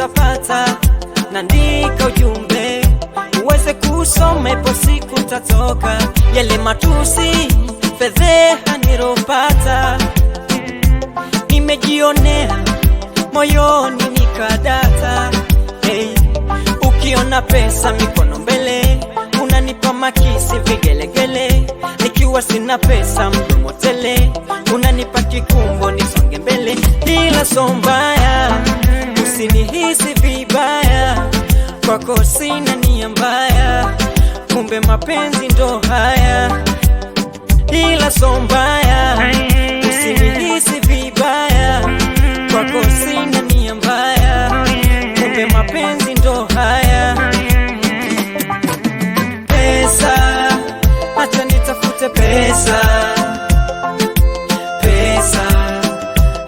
utapata. Naandika ujumbe uweze kusoma, ipo siku utatoka. Yale matusi fedheha niropata, nimejionea moyoni nikadata. Hey, ukiona pesa mikono mbele, unanipa makisi vigelegele. Nikiwa sina pesa mdomo tele, unanipa kikumbo nisonge mbele. Ila so mbaya, usinihisi vibaya, kwako sina nia mbaya, kumbe mapenzi ndo haya. Ila so mbaya, usinihisi vibaya, kwako sina nia mbaya, kumbe mapenzi ndo haya. Pesa, acha nitafute pesa. Pesa,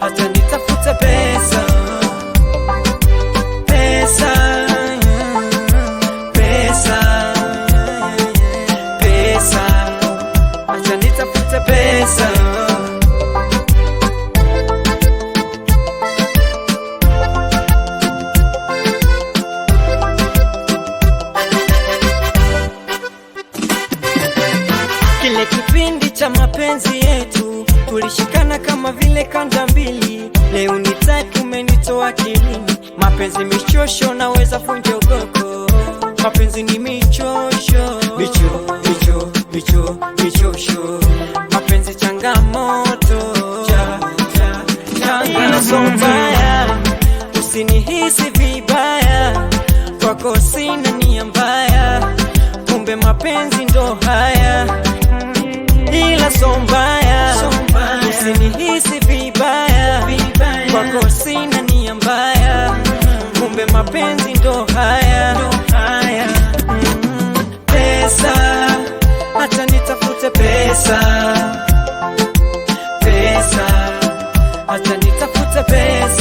acha nitafute pesa. Pesa, pesa, pesa, acha nitafute pesa. Kile kipindi cha mapenzi yetu tulishikana kama vile kanda mbili. Leo ni type umenitoa akilini. Mapenzi michosho, naweza funja ugoko. Mapenzi ni michosho, michosho. Mapenzi changamoto, ila so mbaya, usinihisi vibaya, kwako sina nia mbaya, kumbe mapenzi ndo haya. Ila so mbaya, usinihisi vibaya, kwako sina nia mbaya, kumbe mapenzi ndo haya. Pesa, acha nitafute pesa. Pesa, acha nitafute pesa.